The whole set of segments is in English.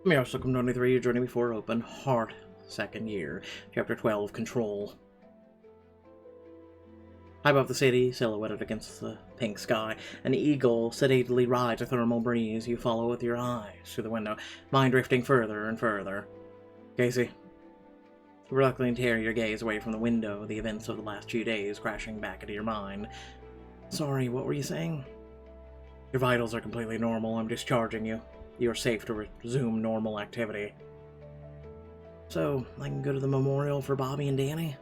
Meow Succum 23, your journey before open, heart, second year, chapter 12, control. High above the city, silhouetted against the pink sky, an eagle sedately rides a thermal breeze. You follow with your eyes through the window, mind drifting further and further. Casey. You reluctantly tear your gaze away from the window, the events of the last 2 days crashing back into your mind. Sorry, what were you saying? Your vitals are completely normal. I'm discharging you. You are safe to resume normal activity. So, I can go to the memorial for Bobby and Danny?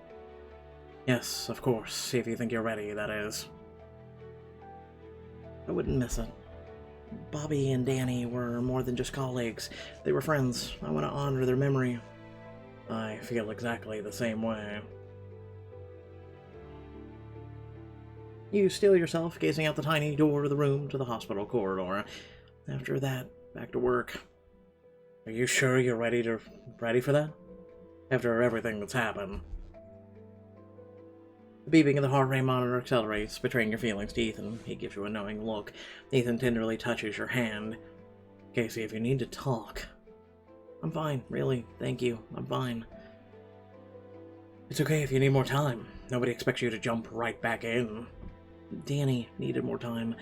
Yes, of course, if you think you're ready, that is. I wouldn't miss it. Bobby and Danny were more than just colleagues. They were friends. I want to honor their memory. I feel exactly the same way. You steel yourself, gazing out the tiny door of the room to the hospital corridor. After that, back to work. Are you sure you're ready for that? After everything that's happened. The beeping of the heart rate monitor accelerates, betraying your feelings to Ethan. He gives you a knowing look. Ethan tenderly touches your hand. Casey, if you need to talk. I'm fine, really. Thank you. I'm fine. It's okay if you need more time. Nobody expects you to jump right back in. Danny needed more time.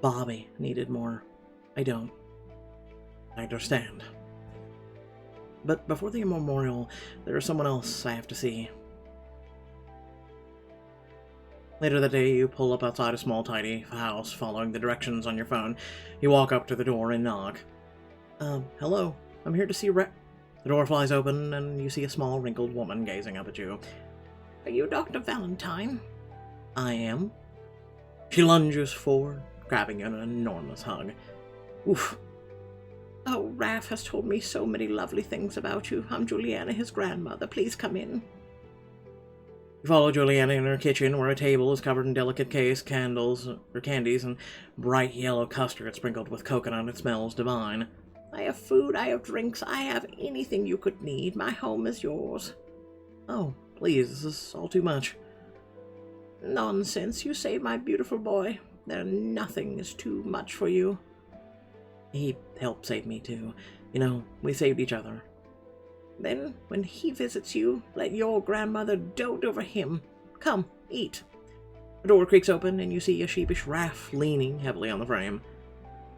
Bobby needed more. I don't. I understand. But before the memorial, there is someone else I have to see. Later that day, you pull up outside a small, tidy house, following the directions on your phone. You walk up to the door and knock. Hello. I'm here to see The door flies open, and you see a small, wrinkled woman gazing up at you. Are you Dr. Valentine? I am. She lunges forward, grabbing you in an enormous hug. Oof. Oh, Raph has told me so many lovely things about you. I'm Juliana, his grandmother. Please come in. You follow Juliana in her kitchen, where a table is covered in delicate candies, and bright yellow custard sprinkled with coconut. It smells divine. I have food, I have drinks, I have anything you could need. My home is yours. Oh, please, this is all too much. Nonsense, you saved my beautiful boy. Nothing is too much for you. He helped save me, too. You know, we saved each other. Then, when he visits you, let your grandmother dote over him. Come, eat. The door creaks open, and you see a sheepish Raph leaning heavily on the frame.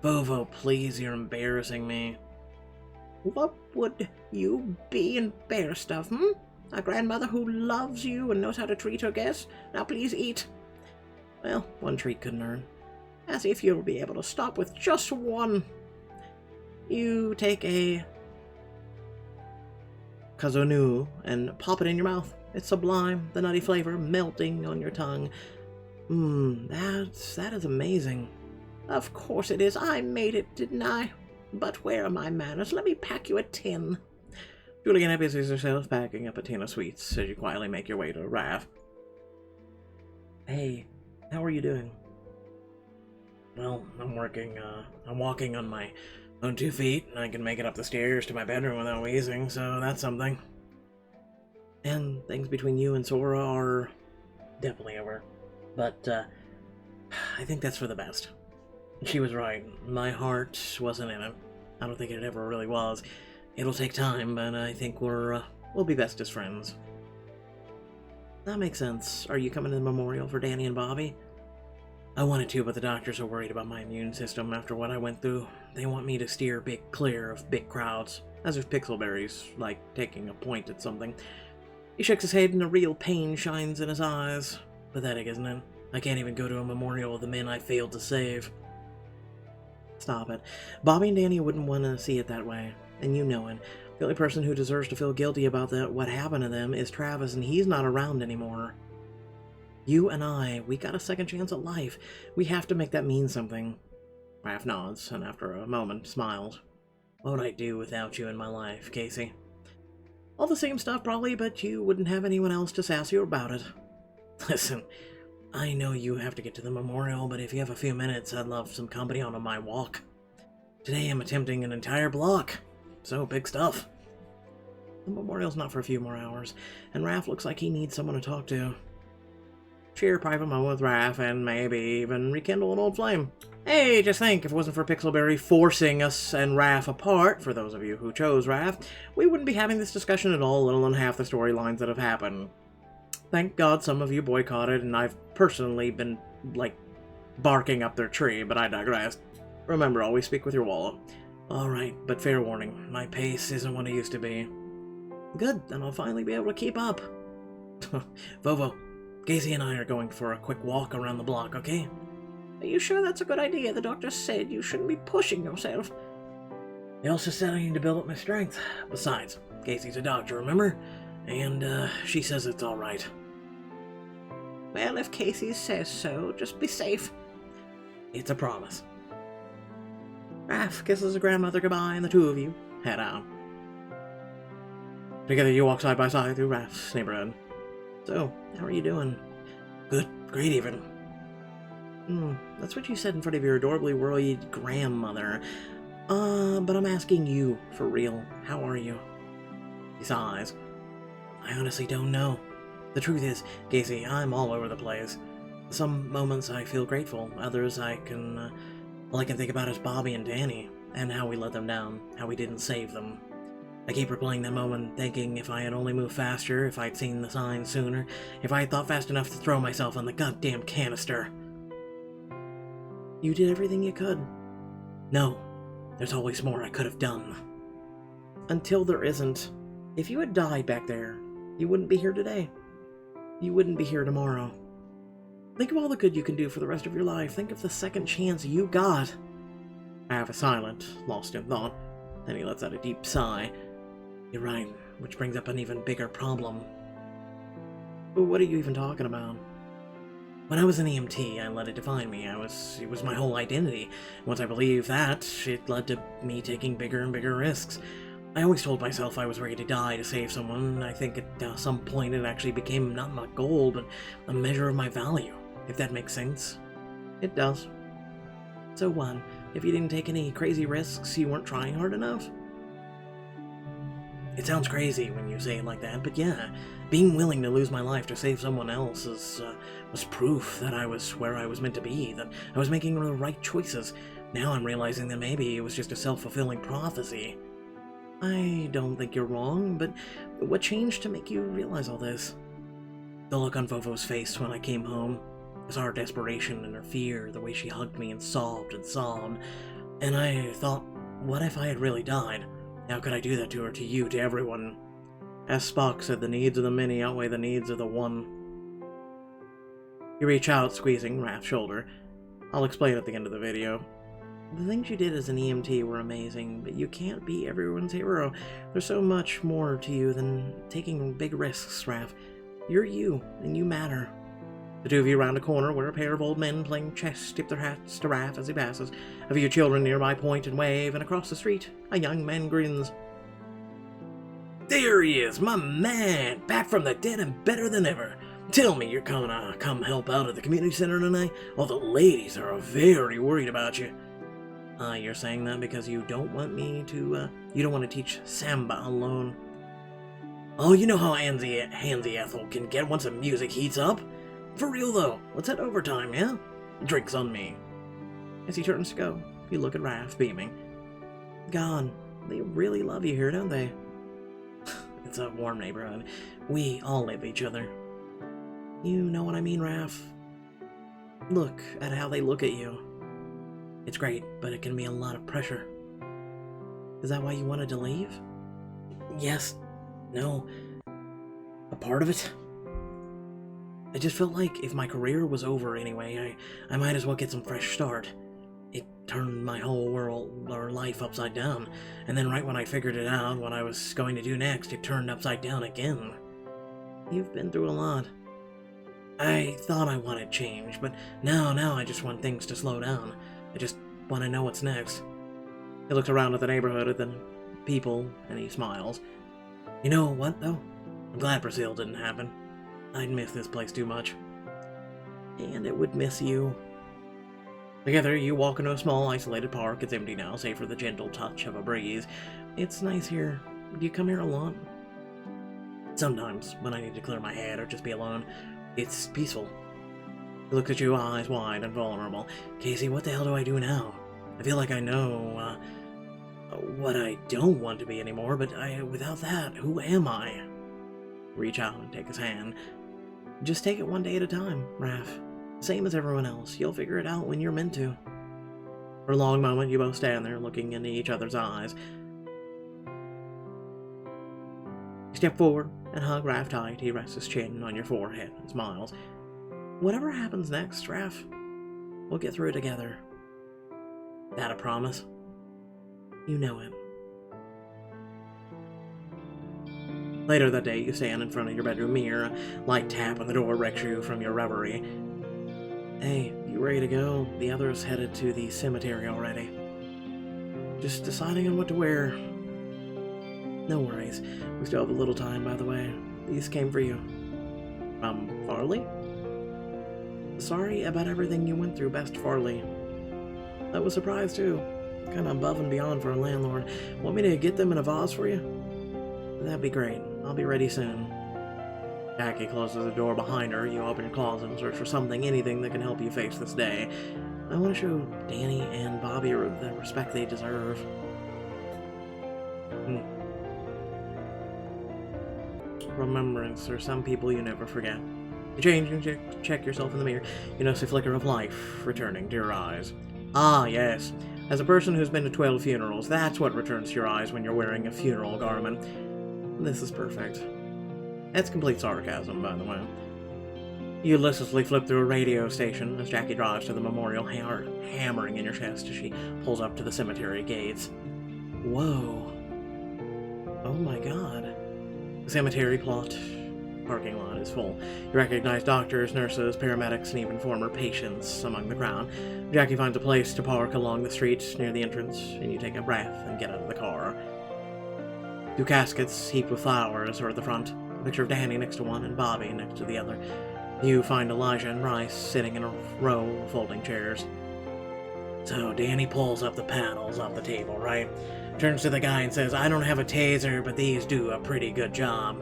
Vovo, please, you're embarrassing me. What would you be embarrassed of, A grandmother who loves you and knows how to treat her guests? Now please eat. Well, one treat couldn't hurt. As if you'll be able to stop with just one. You take a kazonu and pop it in your mouth. It's sublime, the nutty flavor melting on your tongue. That is amazing. Of course it is. I made it, didn't I? But where are my manners? Let me pack you a tin. Juliana busies herself packing up a tin of sweets as you quietly make your way to Raph. Hey, how are you doing? Well, I'm walking on my own 2 feet, and I can make it up the stairs to my bedroom without wheezing, so that's something. And things between you and Sora are definitely over. But, I think that's for the best. She was right. My heart wasn't in it. I don't think it ever really was. It'll take time, but I think we'll be best as friends. That makes sense. Are you coming to the memorial for Danny and Bobby? I wanted to, but the doctors are worried about my immune system after what I went through. They want me to steer clear of big crowds, as if Pixelberry's like taking a point at something. He shakes his head and a real pain shines in his eyes. Pathetic, isn't it? I can't even go to a memorial of the men I failed to save. Stop it. Bobby and Danny wouldn't want to see it that way, and you know it. The only person who deserves to feel guilty about what happened to them is Travis, and he's not around anymore. You and we got a second chance at life. We have to make that mean something. Raph nods, and after a moment, smiles. What would I do without you in my life, Casey? All the same stuff, probably, but you wouldn't have anyone else to sass you about it. Listen, I know you have to get to the memorial, but if you have a few minutes, I'd love some company on my walk. Today I'm attempting an entire block. So, big stuff. The memorial's not for a few more hours, and Raph looks like he needs someone to talk to. share a private moment with Raph, and maybe even rekindle an old flame. Hey, just think, if it wasn't for Pixelberry forcing us and Raph apart, for those of you who chose Raph, we wouldn't be having this discussion at all, let alone half the storylines that have happened. Thank God some of you boycotted, and I've personally been, like, barking up their tree, but I digress. Remember, always speak with your wallet. Alright, but fair warning, my pace isn't what it used to be. Good, then I'll finally be able to keep up. Vovo, Casey and I are going for a quick walk around the block, okay? Are you sure that's a good idea? The doctor said you shouldn't be pushing yourself. He also said I need to build up my strength. Besides, Casey's a doctor, remember? And, she says it's alright. Well, if Casey says so, just be safe. It's a promise. Raph kisses his grandmother goodbye, and the two of you head out. Together you walk side by side through Raph's neighborhood. So, how are you doing? Good, great even. That's what you said in front of your adorably worried grandmother. But I'm asking you, for real, how are you? He sighs. I honestly don't know. The truth is, Casey, I'm all over the place. Some moments I feel grateful, others all I can think about is Bobby and Danny, and how we let them down, how we didn't save them. I keep replaying that moment, thinking if I had only moved faster, if I'd seen the signs sooner, if I had thought fast enough to throw myself on the goddamn canister. You did everything you could. No, there's always more I could have done. Until there isn't. If you had died back there, you wouldn't be here today. You wouldn't be here tomorrow. Think of all the good you can do for the rest of your life. Think of the second chance you got. Raph is silent, lost in thought. Then he lets out a deep sigh. You're right, which brings up an even bigger problem. But what are you even talking about? When I was an EMT, I let it define me. It was my whole identity. Once I believed that, it led to me taking bigger and bigger risks. I always told myself I was ready to die to save someone. I think at some point it actually became not my goal, but a measure of my value, if that makes sense. It does. So what? If you didn't take any crazy risks, you weren't trying hard enough? It sounds crazy when you say it like that, but yeah, being willing to lose my life to save someone else was proof that I was where I was meant to be, that I was making the right choices. Now I'm realizing that maybe it was just a self-fulfilling prophecy. I don't think you're wrong, but what changed to make you realize all this? The look on Vovo's face when I came home. I saw her desperation and her fear, the way she hugged me and sobbed, and I thought, what if I had really died? How could I do that to her, to you, to everyone? As Spock said, the needs of the many outweigh the needs of the one. You reach out, squeezing Raph's shoulder. I'll explain at the end of the video. The things you did as an EMT were amazing, but you can't be everyone's hero. There's so much more to you than taking big risks, Raph. You're you, and you matter. The two of you round a corner where a pair of old men playing chess tip their hats to Raph as he passes. A few children nearby point and wave, and across the street, a young man grins. There he is, my man! Back from the dead and better than ever. Tell me you're come help out at the community center tonight? All the ladies are very worried about you. You're saying that because you don't want me to, you don't want to teach Samba alone. Oh, you know how handsy Ethel can get once the music heats up? For real though, let's head overtime, yeah? Drinks on me. As he turns to go, you look at Raph, beaming. God, they really love you here, don't they? It's a warm neighborhood. We all love each other. You know what I mean, Raph? Look at how they look at you. It's great, but it can be a lot of pressure. Is that why you wanted to leave? Yes. No. A part of it? I just felt like if my career was over anyway, I might as well get some fresh start. It turned my whole world, or life, upside down, and then right when I figured it out, what I was going to do next, it turned upside down again. You've been through a lot. I thought I wanted change, but now I just want things to slow down. I just want to know what's next. He looks around at the neighborhood, at the people, and he smiles. You know what, though? I'm glad Brazil didn't happen. I'd miss this place too much. And it would miss you. Together, you walk into a small, isolated park. It's empty now, save for the gentle touch of a breeze. It's nice here. Do you come here a lot? Sometimes, when I need to clear my head or just be alone. It's peaceful. He looks at you, eyes wide and vulnerable. Casey, what the hell do I do now? I feel like I know, what I don't want to be anymore, but without that, who am I? Reach out and take his hand. Just take it one day at a time, Raph. Same as everyone else. You'll figure it out when you're meant to. For a long moment, you both stand there, looking into each other's eyes. You step forward and hug Raph tight. He rests his chin on your forehead and smiles. Whatever happens next, Raph, we'll get through it together. That a promise? You know it. Later that day, you stand in front of your bedroom mirror. A light tap on the door wrecks you from your reverie. Hey, you ready to go? The others headed to the cemetery already. Just deciding on what to wear. No worries. We still have a little time, by the way. These came for you. Farley? Sorry about everything you went through, Best Farley. I was surprised, too. Kind of above and beyond for a landlord. Want me to get them in a vase for you? That'd be great. I'll be ready soon. Jackie closes the door behind her. You open your closet and search for something, anything that can help you face this day. I want to show Danny and Bobby the respect they deserve. Remembrance are some people you never forget. You change and check yourself in the mirror. You notice a flicker of life returning to your eyes. Ah, yes. As a person who's been to 12 funerals, that's what returns to your eyes when you're wearing a funeral garment. This is perfect. That's complete sarcasm, by the way. You listlessly flip through a radio station as Jackie drives to the memorial, heart hammering in your chest as she pulls up to the cemetery gates. Whoa. Oh my god. The cemetery parking lot is full. You recognize doctors, nurses, paramedics, and even former patients among the crowd. Jackie finds a place to park along the street near the entrance, and you take a breath and get out of the car. 2 caskets heaped with flowers are at the front, a picture of Danny next to one and Bobby next to the other. You find Elijah and Bryce sitting in a row of folding chairs. So Danny pulls up the panels off the table, right? Turns to the guy and says, I don't have a taser, but these do a pretty good job.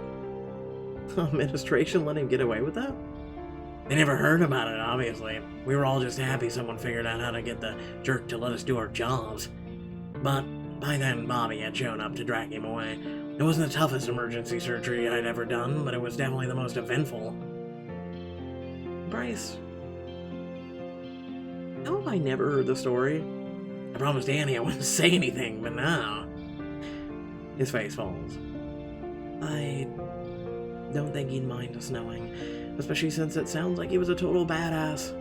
Administration let him get away with that? They never heard about it, obviously. We were all just happy someone figured out how to get the jerk to let us do our jobs. But by then, Bobby had shown up to drag him away. It wasn't the toughest emergency surgery I'd ever done, but it was definitely the most eventful. Bryce, how have I never heard the story? I promised Danny I wouldn't say anything, but now... His face falls. I don't think he'd mind us knowing, especially since it sounds like he was a total badass.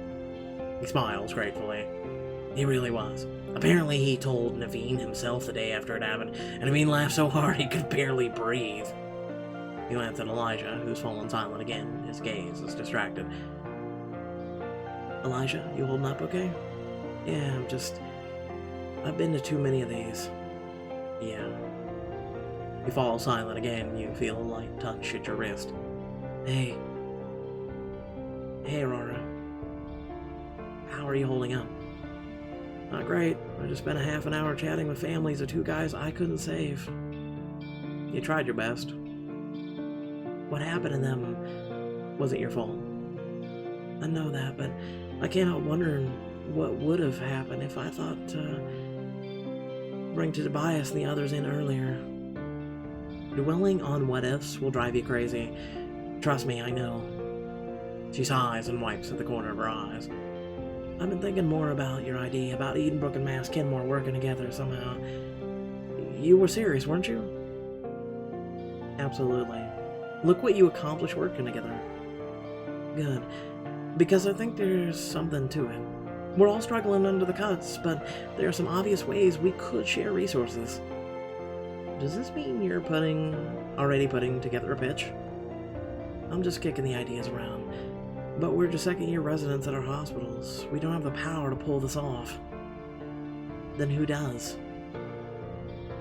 He smiles gratefully. He really was. Apparently he told Naveen himself the day after it happened, and Naveen laughed so hard he could barely breathe. He glanced at Elijah, who's fallen silent again. His gaze is distracted. Elijah, you holding up okay? Yeah, I've been to too many of these. Yeah. You fall silent again. You feel a light touch at your wrist. Hey. Hey, Aurora. How are you holding up? Not great. I just spent a half an hour chatting with families of 2 guys I couldn't save. You tried your best. What happened to them wasn't your fault. I know that, but I can't help wondering what would have happened if I thought to bring Tobias and the others in earlier. Dwelling on what-ifs will drive you crazy. Trust me, I know. She sighs and wipes at the corner of her eyes. I've been thinking more about your idea about Edenbrook and Mass Kenmore working together somehow. You were serious, weren't you? Absolutely. Look what you accomplished working together. Good. Because I think there's something to it. We're all struggling under the cuts, but there are some obvious ways we could share resources. Does this mean you're already putting together a pitch? I'm just kicking the ideas around. But we're just second-year residents at our hospitals. We don't have the power to pull this off. Then who does?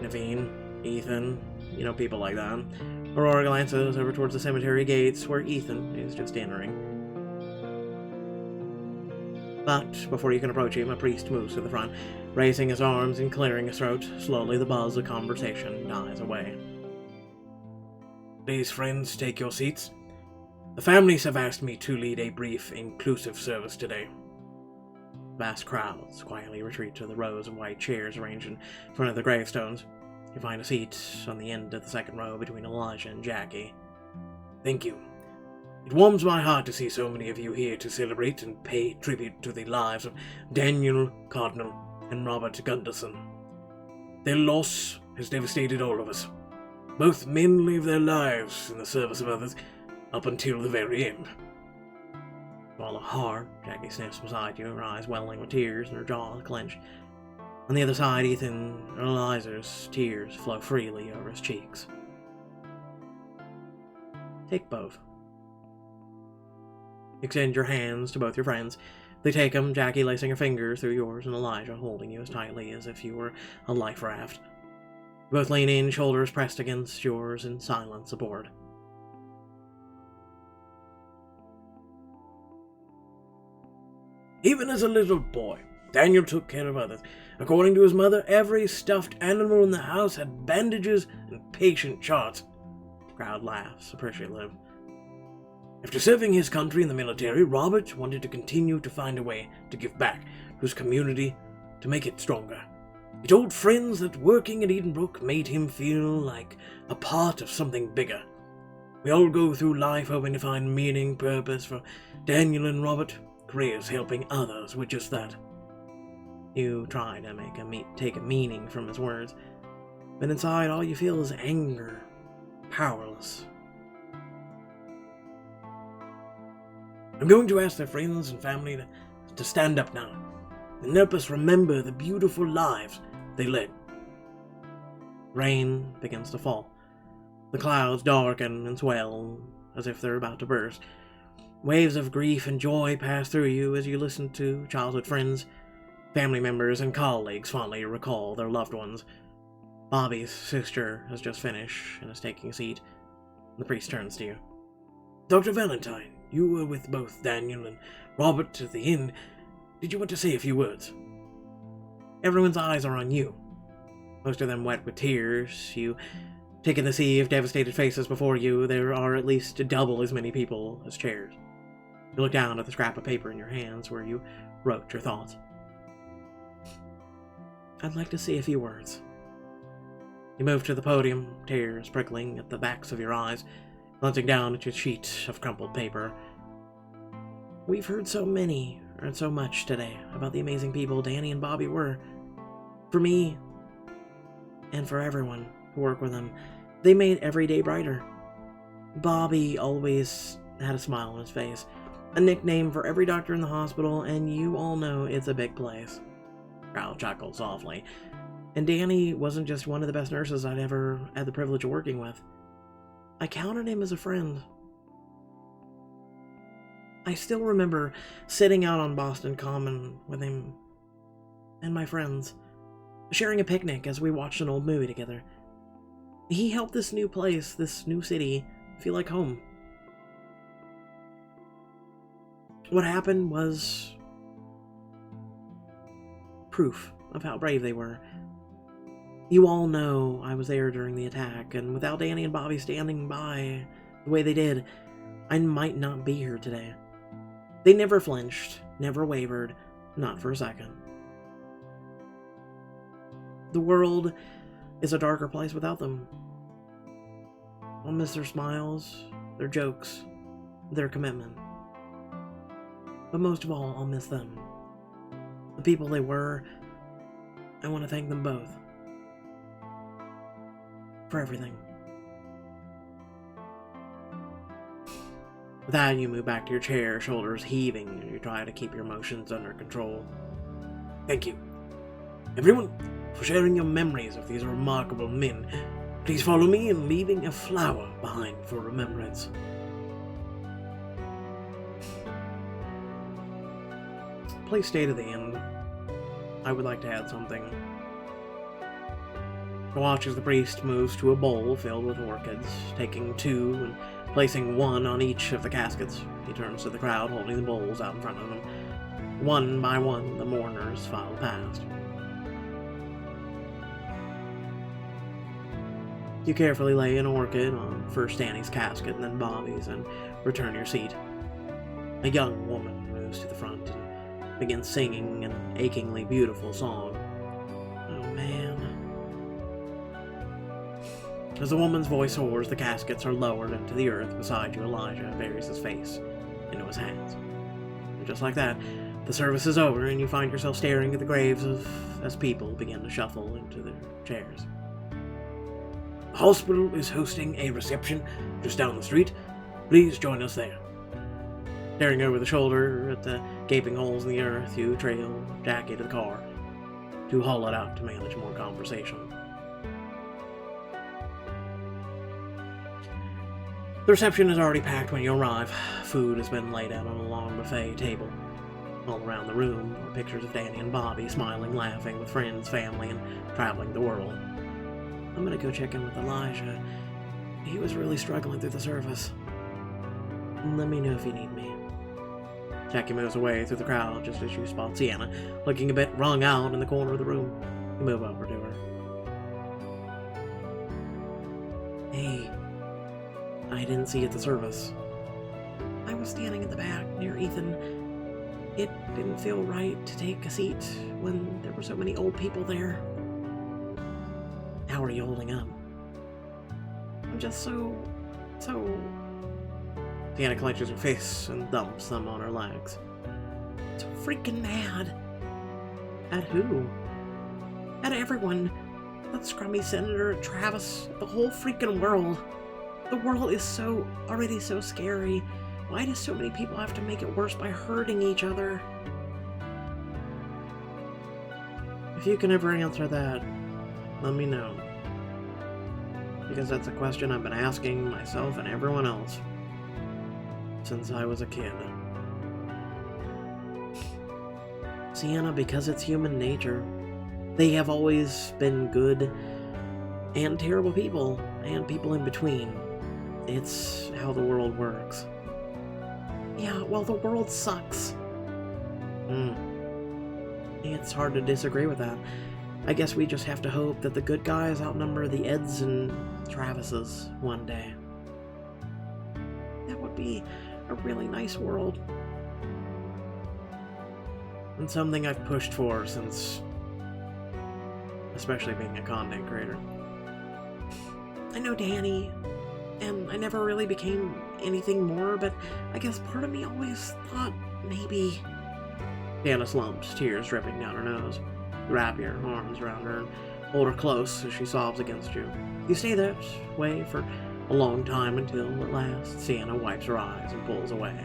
Naveen, Ethan, people like that. Aurora glances over towards the cemetery gates where Ethan is just entering. But before you can approach him, a priest moves to the front, raising his arms and clearing his throat. Slowly the buzz of conversation dies away. Please, friends, take your seats. The families have asked me to lead a brief, inclusive service today. Vast crowds quietly retreat to the rows of white chairs arranged in front of the gravestones. You find a seat on the end of the second row between Elijah and Jackie. Thank you. It warms my heart to see so many of you here to celebrate and pay tribute to the lives of Daniel Cardinal and Robert Gunderson. Their loss has devastated all of us. Both men live their lives in the service of others up until the very end. Swallow hard, Jackie sniffs beside you, her eyes welling with tears and her jaw clenched. On the other side, Ethan Eliza's tears flow freely over his cheeks. Take both. Extend your hands to both your friends. They take them, Jackie lacing her fingers through yours and Elijah holding you as tightly as if you were a life raft. You both lean in, shoulders pressed against yours in silent support. Even as a little boy, Daniel took care of others. According to his mother, every stuffed animal in the house had bandages and patient charts. The crowd laughs, appreciative. After serving his country in the military, Robert wanted to continue to find a way to give back to his community to make it stronger. He told friends that working at Edenbrook made him feel like a part of something bigger. We all go through life hoping to find meaning, purpose. For Daniel and Robert, careers helping others with just that. You try to take a meaning from his words, but inside all you feel is anger, powerless. I'm going to ask their friends and family to stand up now and help us remember the beautiful lives they led. Rain begins to fall. The clouds darken and swell as if they're about to burst. Waves of grief and joy pass through you as you listen to childhood friends, family members, and colleagues fondly recall their loved ones. Bobby's sister has just finished and is taking a seat. The priest turns to you. Dr. Valentine, you were with both Daniel and Robert at the inn. Did you want to say a few words? Everyone's eyes are on you, most of them wet with tears. You take in the sea of devastated faces before you. There are at least double as many people as chairs. You look down at the scrap of paper in your hands where you wrote your thoughts. I'd like to say a few words. You move to the podium, tears prickling at the backs of your eyes, glancing down at your sheet of crumpled paper. We've heard so much today about the amazing people Danny and Bobby were. For me, and for everyone who worked with them, they made every day brighter. Bobby always had a smile on his face, a nickname for every doctor in the hospital, and you all know it's a big place. Crowd chuckled softly. And Danny wasn't just one of the best nurses I'd ever had the privilege of working with. I counted him as a friend. I still remember sitting out on Boston Common with him and my friends, sharing a picnic as we watched an old movie together. He helped this new place, this new city, feel like home. What happened was proof of how brave they were. You all know I was there during the attack, and without Danny and Bobby standing by the way they did, I might not be here today. They never flinched, never wavered, not for a second. The world is a darker place without them. I'll miss their smiles, their jokes, their commitment. But most of all, I'll miss them. The people they were. I want to thank them both. For everything. With that, you move back to your chair, shoulders heaving, and you try to keep your emotions under control. Thank you, everyone, for sharing your memories of these remarkable men. Please follow me in leaving a flower behind for remembrance. Please stay to the end. I would like to add something. You watch as the priest moves to a bowl filled with orchids, taking two and placing one on each of the caskets. He turns to the crowd, holding the bowls out in front of him. One by one, the mourners file past. You carefully lay an orchid on first Danny's casket and then Bobby's and return your seat. A young woman moves to the front and begins singing an achingly beautiful song. Oh man. As the woman's voice soars, the caskets are lowered into the earth beside you. Elijah buries his face into his hands. And just like that, the service is over and you find yourself staring at the graves as people begin to shuffle into their chairs. The hospital is hosting a reception just down the street. Please join us there. Staring over the shoulder at the gaping holes in the earth, you trail Jackie to the car, too hollowed out to manage more conversation. The reception is already packed when you arrive. Food has been laid out on a long buffet table. All around the room are pictures of Danny and Bobby, smiling, laughing with friends, family, and traveling the world. I'm gonna go check in with Elijah. He was really struggling through the service. Let me know if you need me. Jackie moves away through the crowd just as you spot Sienna, looking a bit wrung out in the corner of the room. You move over to her. Hey, I didn't see you at the service. I was standing in the back near Ethan. It didn't feel right to take a seat when there were so many old people there. How are you holding up? I'm just so... Sienna clenches her fists and dumps them on her legs. So freaking mad. At who? At everyone. That scrummy senator, Travis, the whole freaking world. The world is already so scary. Why do so many people have to make it worse by hurting each other? If you can ever answer that, let me know. Because that's a question I've been asking myself and everyone else since I was a kid. Sienna, because it's human nature. They have always been good and terrible people, and people in between. It's how the world works. Yeah, well, the world sucks. It's hard to disagree with that. I guess we just have to hope that the good guys outnumber the Eds and Travises one day. That would be a really nice world. And something I've pushed for since... especially being a content creator. I know Danny, and I never really became anything more, but I guess part of me always thought maybe... Sienna slumps, tears dripping down her nose. You wrap your arms around her and hold her close as she sobs against you. You stay that way for a long time until, at last, Sienna wipes her eyes and pulls away.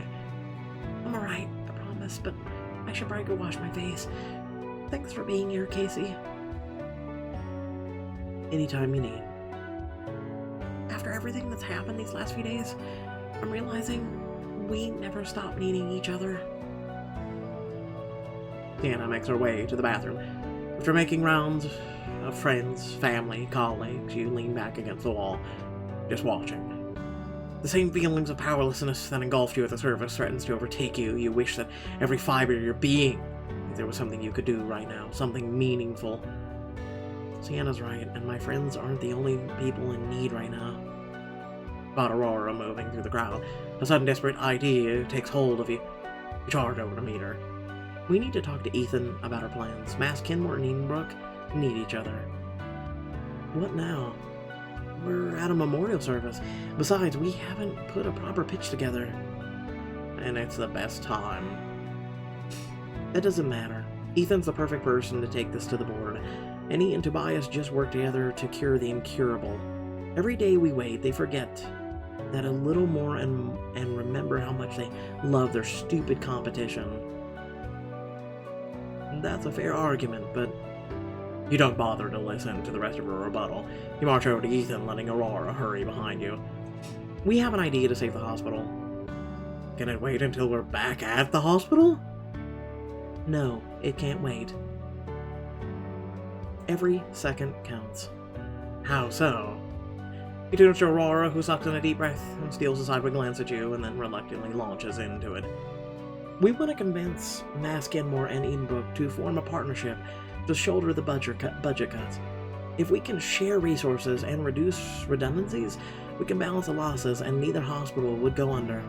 I'm alright, I promise, but I should probably go wash my face. Thanks for being here, Casey. Anytime you need. After everything that's happened these last few days, I'm realizing we never stop needing each other. Sienna makes her way to the bathroom. After making rounds of friends, family, colleagues, you lean back against the wall, just watching. The same feelings of powerlessness that engulfed you at the service threatens to overtake you. You wish that every fiber of your being, if there was something you could do right now, something meaningful. Sienna's right, and my friends aren't the only people in need right now. Spot Aurora moving through the crowd. A sudden desperate idea takes hold of you. You charge over to meet her. We need to talk to Ethan about our plans. Mass Kenmore and Edenbrook need each other. What now? We're at a memorial service. Besides, we haven't put a proper pitch together. And it's the best time. That doesn't matter. Ethan's the perfect person to take this to the board. And he and Tobias just work together to cure the incurable. Every day we wait, they forget that a little more and remember how much they love their stupid competition. That's a fair argument, but you don't bother to listen to the rest of her rebuttal. You march over to Ethan, letting Aurora hurry behind you. We have an idea to save the hospital. Can it wait until we're back at the hospital? No, it can't wait. Every second counts. How so? You turn to Aurora, who sucks in a deep breath and steals a sideward glance at you, and then reluctantly launches into it. We want to convince Mass Kenmore and Edenbrook to form a partnership to shoulder the budget cuts. If we can share resources and reduce redundancies, we can balance the losses and neither hospital would go under.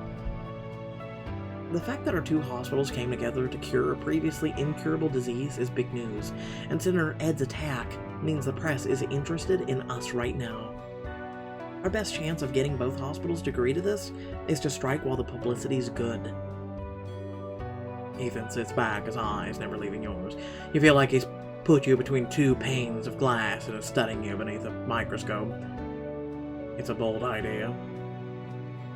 The fact that our two hospitals came together to cure a previously incurable disease is big news, and Senator Ed's attack means the press is interested in us right now. Our best chance of getting both hospitals to agree to this is to strike while the publicity's good. Ethan sits back, his eyes never leaving yours. You feel like he's put you between two panes of glass and is studying you beneath a microscope. It's a bold idea.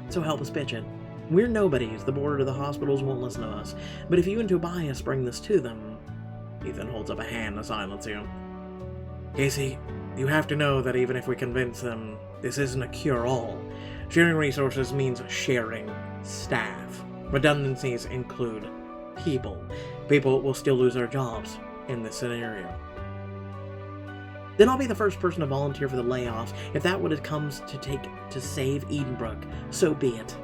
So help us pitch it. We're nobodies. The board of the hospitals won't listen to us. But if you and Tobias bring this to them... Ethan holds up a hand to silence you. Casey, you have to know that even if we convince them, this isn't a cure-all. Sharing resources means sharing staff. Redundancies include people. People will still lose their jobs in this scenario. Then I'll be the first person to volunteer for the layoffs. If that what it comes to take to save Edenbrook, so be it.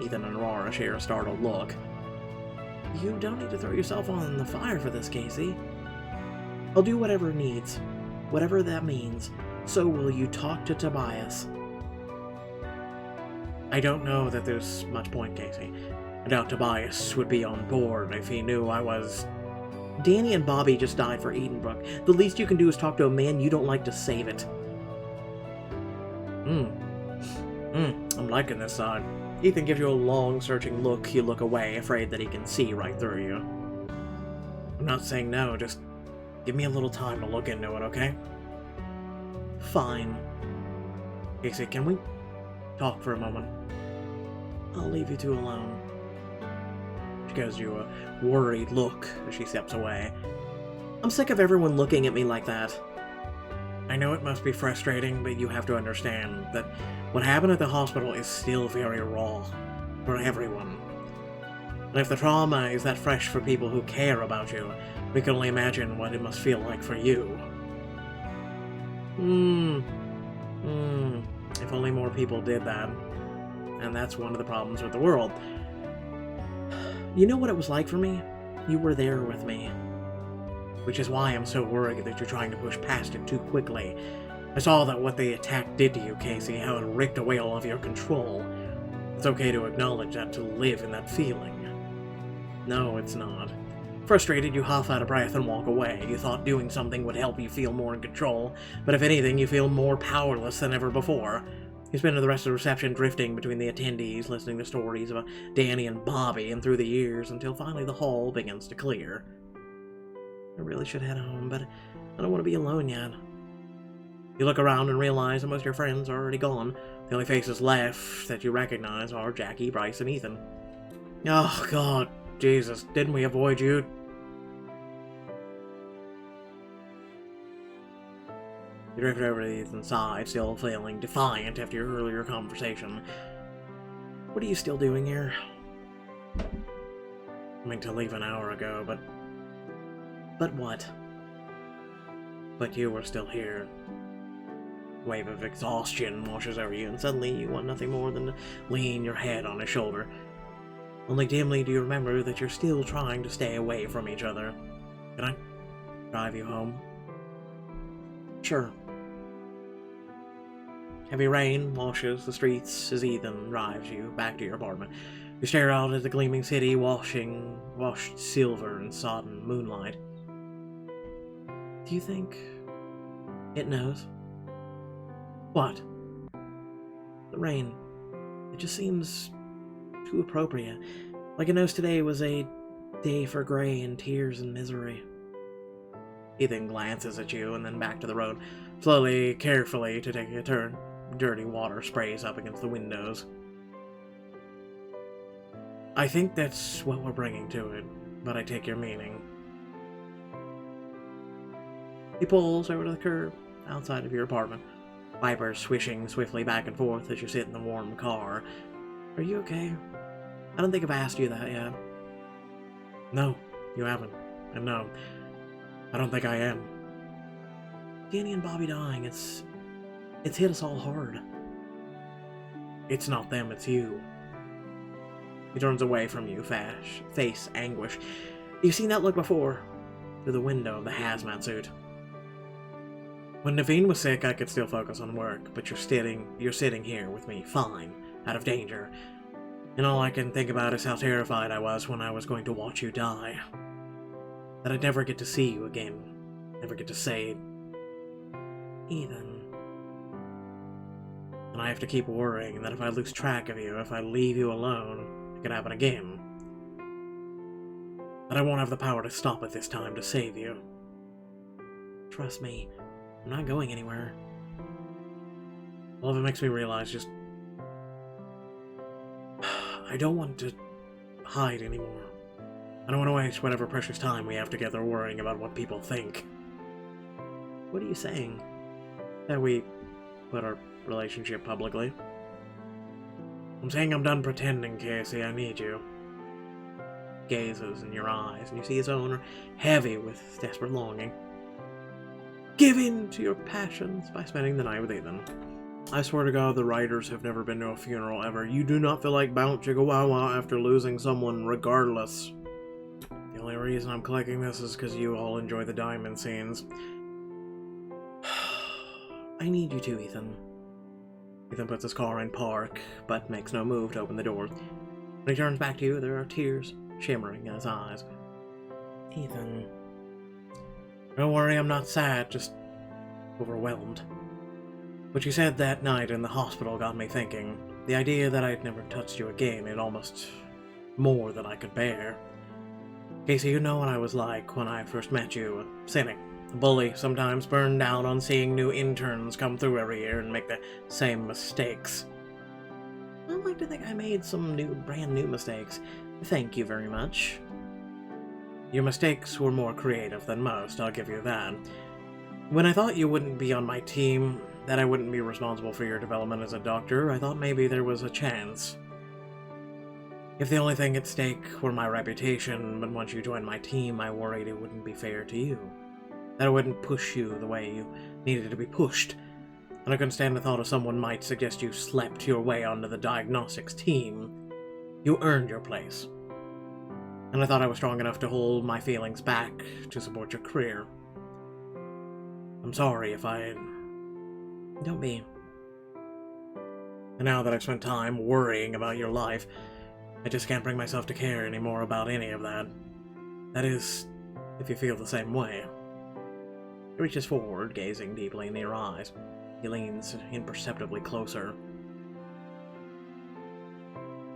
Ethan and Aurora share a startled look. You don't need to throw yourself on the fire for this, Casey. I'll do whatever it needs, whatever that means. So will you talk to Tobias? I don't know that there's much point, Casey. I doubt Tobias would be on board if he knew I was... Danny and Bobby just died for Edenbrook. The least you can do is talk to a man you don't like to save it. I'm liking this side. Ethan gives you a long, searching look. You look away, afraid that he can see right through you. I'm not saying no, just give me a little time to look into it, okay? Fine. Casey, can we talk for a moment? I'll leave you two alone. She gives you a worried look as she steps away. I'm sick of everyone looking at me like that. I know it must be frustrating, but you have to understand that what happened at the hospital is still very raw for everyone. And if the trauma is that fresh for people who care about you, we can only imagine what it must feel like for you. If only more people did that. And that's one of the problems with the world. You know what it was like for me? You were there with me. Which is why I'm so worried that you're trying to push past it too quickly. I saw that what the attack did to you, Casey, how it ripped away all of your control. It's okay to acknowledge that, to live in that feeling. No, it's not. Frustrated, you huff out of breath and walk away. You thought doing something would help you feel more in control, but if anything, you feel more powerless than ever before. You spend the rest of the reception drifting between the attendees, listening to stories about Danny and Bobby and through the years, until finally the hall begins to clear. I really should head home, but I don't want to be alone yet. You look around and realize that most of your friends are already gone. The only faces left that you recognize are Jackie, Bryce, and Ethan. Oh, God, Jesus, didn't we avoid you? You drift over to Ethan's side, still feeling defiant after your earlier conversation. What are you still doing here? I meant to leave an hour ago, but... But what? But you were still here. A wave of exhaustion washes over you, and suddenly you want nothing more than to lean your head on his shoulder. Only dimly do you remember that you're still trying to stay away from each other. Can I drive you home? Sure. Heavy rain washes the streets as Ethan drives you back to your apartment. You stare out at the gleaming city, washed silver in sodden moonlight. Do you think it knows? What? The rain. It just seems too appropriate. Like it knows today was a day for gray and tears and misery. Ethan glances at you and then back to the road, slowly, carefully to take a turn. Dirty water sprays up against the windows. I think that's what we're bringing to it, but I take your meaning. He pulls over to the curb outside of your apartment, wipers swishing swiftly back and forth as you sit in the warm car. Are you okay? I don't think I've asked you that yet. No, you haven't. And no, I don't think I am. Danny and Bobby dying, it's hit us all hard. It's not them, it's you. He turns away from you, face anguish. You've seen that look before, through the window of the hazmat suit. When Naveen was sick, I could still focus on work, but you're sitting here with me, fine, out of danger. And all I can think about is how terrified I was when I was going to watch you die. That I'd never get to see you again. Never get to say, Ethan. And I have to keep worrying that if I lose track of you, if I leave you alone, it could happen again. But I won't have the power to stop it this time to save you. Trust me, I'm not going anywhere. All of it makes me realize just... I don't want to hide anymore. I don't want to waste whatever precious time we have together worrying about what people think. What are you saying? That we put our relationship publicly? I'm saying I'm done pretending, Casey. I need you. Gazes in your eyes, and you see his own are heavy with desperate longing. Give in to your passions by spending the night with Ethan. I swear to God, the writers have never been to a funeral ever. You do not feel like Bounce Chicka Wow Wow after losing someone regardless. The only reason I'm collecting this is because you all enjoy the diamond scenes. I need you too, Ethan. Ethan puts his car in park, but makes no move to open the door. When he turns back to you, there are tears shimmering in his eyes. Ethan. Don't worry, I'm not sad, just overwhelmed. What you said that night in the hospital got me thinking. The idea that I'd never touched you again, it almost more than I could bear. Casey, you know what I was like when I first met you. A cynic, a bully, sometimes burned down on seeing new interns come through every year and make the same mistakes. I like to think I made some brand new mistakes. Thank you very much. Your mistakes were more creative than most, I'll give you that. When I thought you wouldn't be on my team, that I wouldn't be responsible for your development as a doctor, I thought maybe there was a chance. If the only thing at stake were my reputation, but once you joined my team, I worried it wouldn't be fair to you. That I wouldn't push you the way you needed to be pushed. And I couldn't stand the thought of someone might suggest you slept your way onto the diagnostics team. You earned your place. And I thought I was strong enough to hold my feelings back to support your career. I'm sorry if I... Don't be. And now that I've spent time worrying about your life, I just can't bring myself to care anymore about any of that. That is, if you feel the same way. He reaches forward, gazing deeply into your eyes. He leans imperceptibly closer.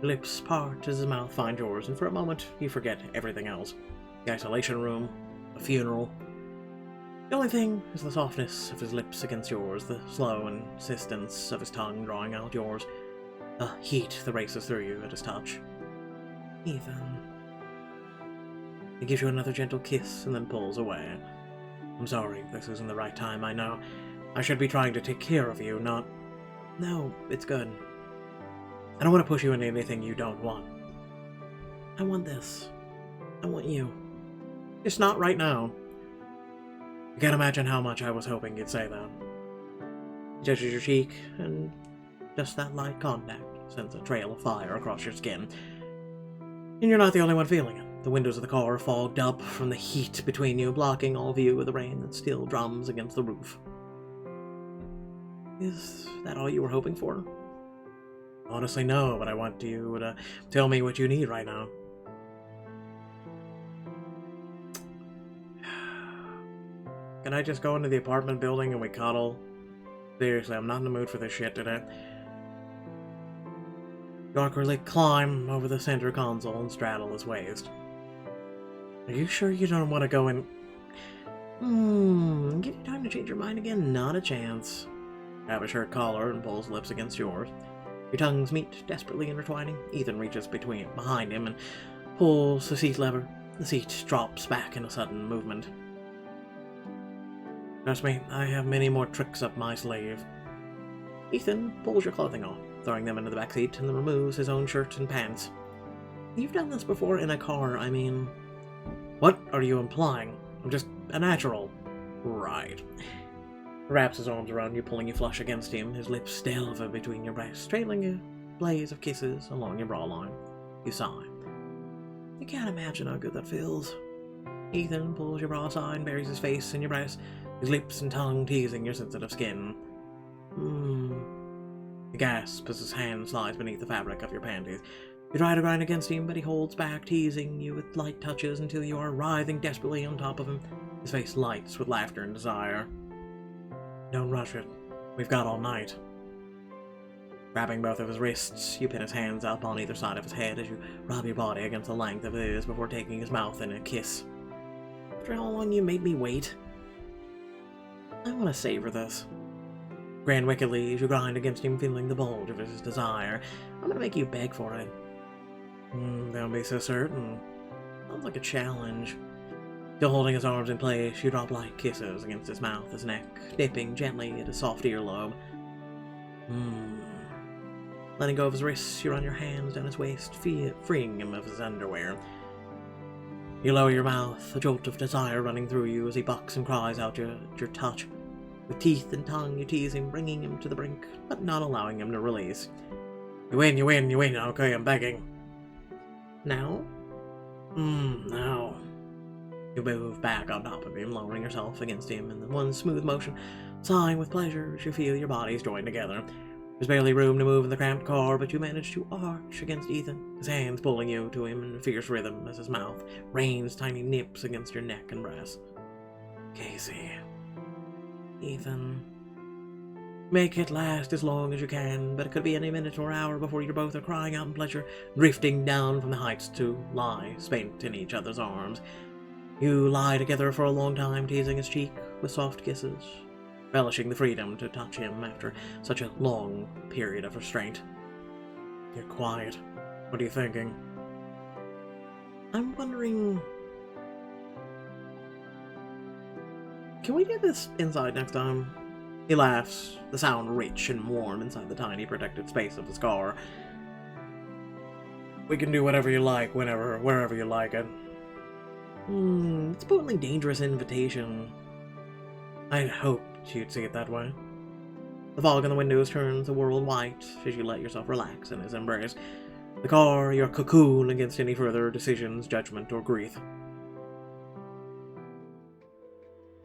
Lips part as his mouth finds yours, and for a moment you forget everything else. The isolation room, a funeral. The only thing is the softness of his lips against yours, the slow insistence of his tongue drawing out yours, the heat that races through you at his touch. Ethan. He gives you another gentle kiss and then pulls away. I'm sorry, this isn't the right time, I know. I should be trying to take care of you, not... No, it's good. I don't want to push you into anything you don't want. I want this. I want you. Just not right now. You can't imagine how much I was hoping you'd say that. He touches your cheek, and just that light contact sends a trail of fire across your skin. And you're not the only one feeling it. The windows of the car are fogged up from the heat between you, blocking all view of the rain that still drums against the roof. Is that all you were hoping for? Honestly, no, but I want you to tell me what you need right now. Can I just go into the apartment building and we cuddle? Seriously, I'm not in the mood for this shit today. You awkwardly climb over the center console and straddle his waist. Are you sure you don't want to go in? Give you time to change your mind again? Not a chance. Grab a shirt collar and pulls lips against yours. Your tongues meet, desperately intertwining. Ethan reaches behind him and pulls the seat lever. The seat drops back in a sudden movement. Trust me, I have many more tricks up my sleeve. Ethan pulls your clothing off, throwing them into the back seat, and then removes his own shirt and pants. You've done this before in a car, I mean... What are you implying? I'm just a natural. Right. Wraps his arms around you, pulling you flush against him, his lips delve between your breasts, trailing a blaze of kisses along your bra line. You sigh. You can't imagine how good that feels. Ethan pulls your bra aside and buries his face in your breast. his lips and tongue teasing your sensitive skin. He gasps as his hand slides beneath the fabric of your panties. You try to grind against him, but he holds back, teasing you with light touches until you are writhing desperately on top of him. His face lights with laughter and desire. Don't rush it. We've got all night. Grabbing both of his wrists, you pin his hands up on either side of his head as you rub your body against the length of his before taking his mouth in a kiss. After how long you made me wait? I want to savor this. Grin wickedly as you grind against him, feeling the bulge of his desire. I'm gonna make you beg for it. Don't be so certain. Sounds like a challenge. Still holding his arms in place, you drop light kisses against his mouth, his neck, dipping gently at his soft earlobe. Letting go of his wrists, you run your hands down his waist, freeing him of his underwear. You lower your mouth, a jolt of desire running through you as he bucks and cries out your touch. With teeth and tongue, you tease him, bringing him to the brink, but not allowing him to release. You win, you win, you win. Okay, I'm begging. Now? Now. You move back on top of him, lowering yourself against him in one smooth motion, sighing with pleasure as you feel your bodies join together. There's barely room to move in the cramped car, but you manage to arch against Ethan, his hands pulling you to him in a fierce rhythm as his mouth rains tiny nips against your neck and breast. Casey. Ethan. Make it last as long as you can, but it could be any minute or hour before you both are crying out in pleasure, drifting down from the heights to lie spent in each other's arms. You lie together for a long time, teasing his cheek with soft kisses, relishing the freedom to touch him after such a long period of restraint. You're quiet. What are you thinking? I'm wondering... Can we do this inside next time? He laughs, the sound rich and warm inside the tiny protected space of his car. We can do whatever you like, whenever, wherever you like it. It's a potently dangerous invitation. I'd hoped you'd see it that way. The fog on the windows turns the world white as you let yourself relax in his embrace. The car, your cocoon against any further decisions, judgment, or grief.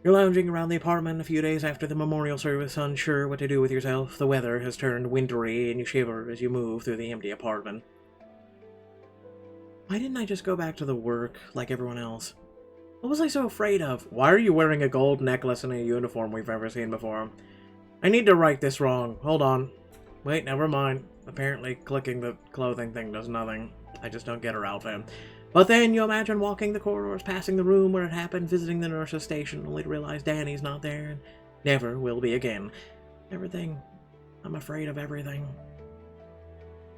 You're lounging around the apartment a few days after the memorial service, unsure what to do with yourself. The weather has turned wintry, and you shiver as you move through the empty apartment. Why didn't I just go back to the work like everyone else? What was I so afraid of? Why are you wearing a gold necklace and a uniform we've never seen before? I need to right this wrong. Hold on. Wait, never mind. Apparently clicking the clothing thing does nothing. I just don't get her outfit. But then you imagine walking the corridors, passing the room where it happened, visiting the nurse's station, only to realize Danny's not there and never will be again. Everything. I'm afraid of everything.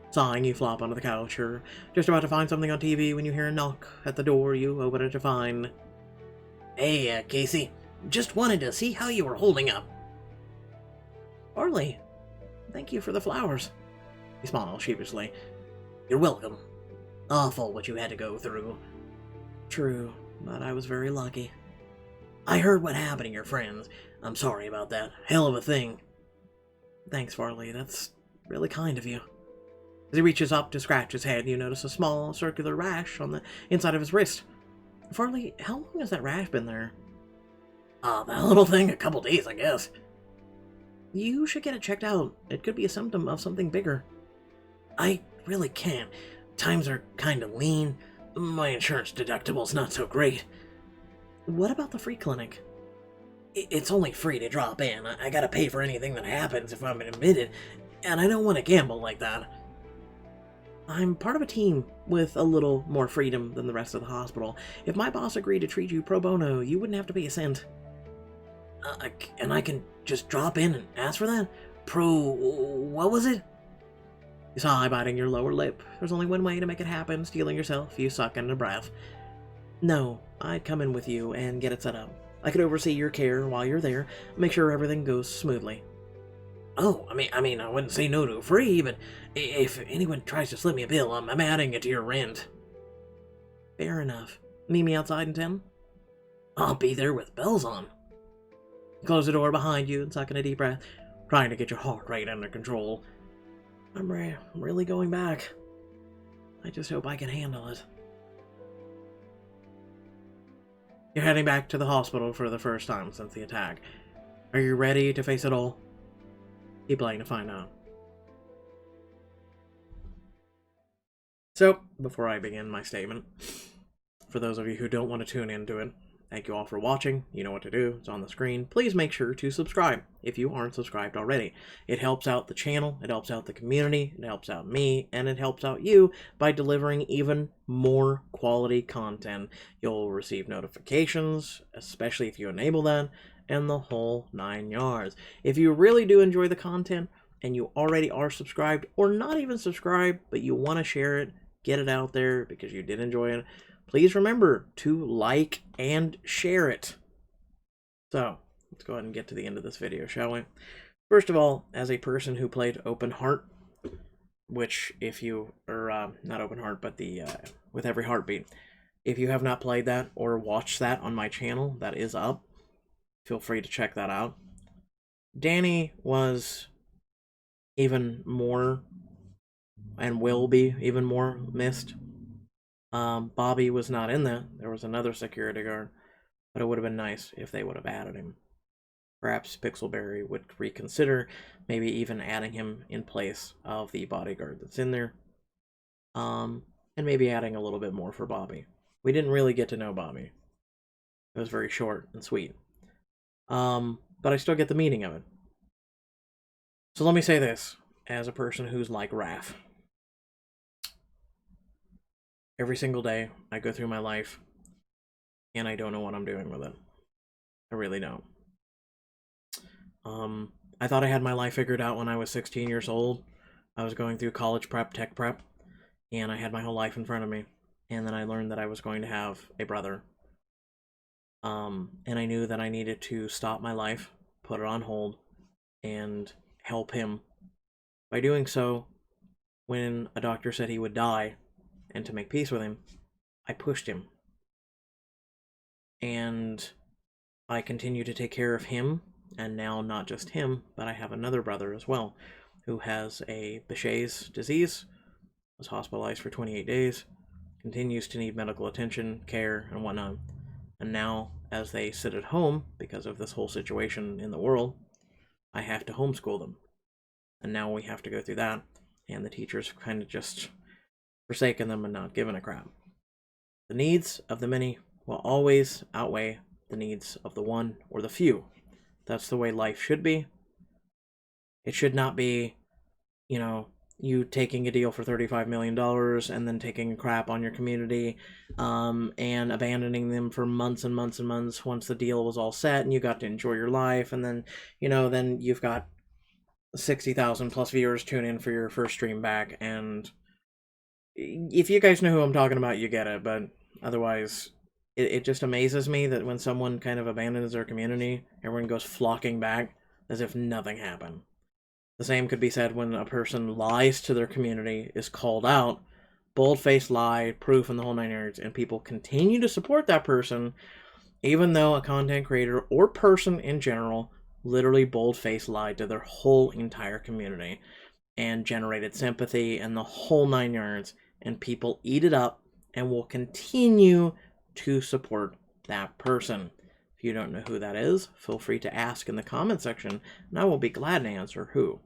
Sighing, you flop onto the couch. You're just about to find something on TV when you hear a knock at the door. You open it to find... Hey, Casey. Just wanted to see how you were holding up. Farley, thank you for the flowers. He smiles sheepishly. You're welcome. Awful what you had to go through. True, but I was very lucky. I heard what happened to your friends. I'm sorry about that. Hell of a thing. Thanks, Farley. That's really kind of you. As he reaches up to scratch his head, you notice a small, circular rash on the inside of his wrist. Farley, how long has that rash been there? That little thing, a couple days, I guess. You should get it checked out. It could be a symptom of something bigger. I really can't. Times are kinda lean. My insurance deductible's not so great. What about the free clinic? It's only free to drop in. I gotta pay for anything that happens if I'm admitted, and I don't want to gamble like that. I'm part of a team with a little more freedom than the rest of the hospital. If my boss agreed to treat you pro bono, you wouldn't have to pay a cent. And I can just drop in and ask for that? What was it? You sigh, biting your lower lip. There's only one way to make it happen. Stealing yourself, you suck in a breath. No, I'd come in with you and get it set up. I could oversee your care while you're there, make sure everything goes smoothly. Oh, I mean, I wouldn't say no to free, but if anyone tries to slip me a bill, I'm adding it to your rent. Fair enough. Meet me outside in 10? I'll be there with bells on. You close the door behind you and suck in a deep breath, trying to get your heart rate under control. I'm really going back. I just hope I can handle it. You're heading back to the hospital for the first time since the attack. Are you ready to face it all? Keep playing to find out. So, before I begin my statement, for those of you who don't want to tune into it, thank you all for watching. You know what to do. It's on the screen. Please make sure to subscribe if you aren't subscribed already. It helps out the channel, it helps out the community, it helps out me, and it helps out you by delivering even more quality content. You'll receive notifications, especially if you enable that, and the whole 9 yards. If you really do enjoy the content, and you already are subscribed, or not even subscribed, but you want to share it, get it out there because you did enjoy it, please remember to like and share it. So, let's go ahead and get to the end of this video, shall we? First of all, as a person who played Open Heart, which if you, or not Open Heart, but the With Every Heartbeat, if you have not played that or watched that on my channel, that is up. Feel free to check that out. Danny was even more, and will be even more, missed. Bobby was not in that. There was another security guard, but it would have been nice if they would have added him. Perhaps Pixelberry would reconsider maybe even adding him in place of the bodyguard that's in there. And maybe adding a little bit more for Bobby. We didn't really get to know Bobby. It was very short and sweet. But I still get the meaning of it. So let me say this, as a person who's like Raph. Every single day, I go through my life, and I don't know what I'm doing with it. I really don't. I thought I had my life figured out when I was 16 years old. I was going through college prep, tech prep, and I had my whole life in front of me. And then I learned that I was going to have a brother. And I knew that I needed to stop my life, put it on hold, and help him. By doing so, when a doctor said he would die, and to make peace with him, I pushed him. And I continue to take care of him, and now not just him, but I have another brother as well, who has a Behçet's disease, was hospitalized for 28 days, continues to need medical attention, care, and whatnot. And now, as they sit at home, because of this whole situation in the world, I have to homeschool them. And now we have to go through that, and the teachers kind of just forsaken them and not given a crap. The needs of the many will always outweigh the needs of the one or the few. That's the way life should be. It should not be, you taking a deal for $35 million and then taking a crap on your community, and abandoning them for months and months and months once the deal was all set and you got to enjoy your life, and then, then you've got 60,000 plus viewers tune in for your first stream back, and if you guys know who I'm talking about, you get it, but otherwise, it just amazes me that when someone kind of abandons their community, everyone goes flocking back as if nothing happened. The same could be said when a person lies to their community, is called out, bold-faced lie, proof, and the whole 9 yards, and people continue to support that person, even though a content creator or person in general literally bold-faced lied to their whole entire community and generated sympathy and the whole 9 yards, and people eat it up and will continue to support that person. If you don't know who that is, feel free to ask in the comment section, and I will be glad to answer who.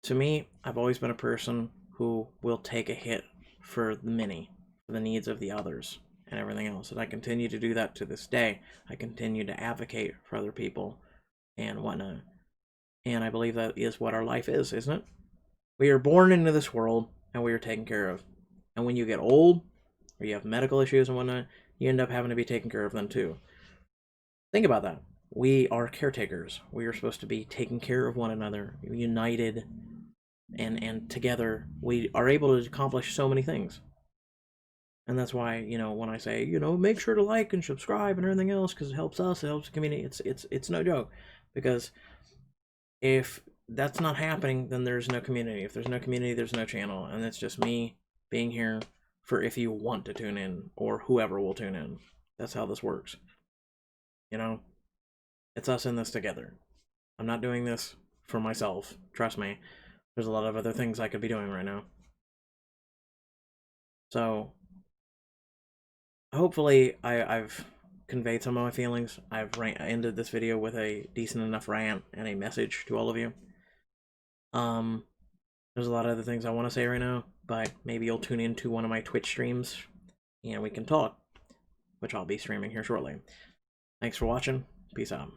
To me, I've always been a person who will take a hit for the many, for the needs of the others, and everything else, and I continue to do that to this day. I continue to advocate for other people and whatnot. And I believe that is what our life is, isn't it? We are born into this world, and we are taken care of. And when you get old, or you have medical issues and whatnot, you end up having to be taken care of them too. Think about that. We are caretakers. We are supposed to be taking care of one another, united, and together we are able to accomplish so many things. And that's why, when I say, make sure to like and subscribe and everything else, because it helps us, it helps the community, it's no joke. Because if that's not happening, then there's no community. If there's no community, there's no channel. And it's just me being here for if you want to tune in, or whoever will tune in. That's how this works. It's us in this together. I'm not doing this for myself. Trust me. There's a lot of other things I could be doing right now. So, hopefully I've conveyed some of my feelings. I've ended this video with a decent enough rant and a message to all of you. There's a lot of other things I want to say right now, but maybe you'll tune into one of my Twitch streams and we can talk, which I'll be streaming here shortly. Thanks for watching. Peace out.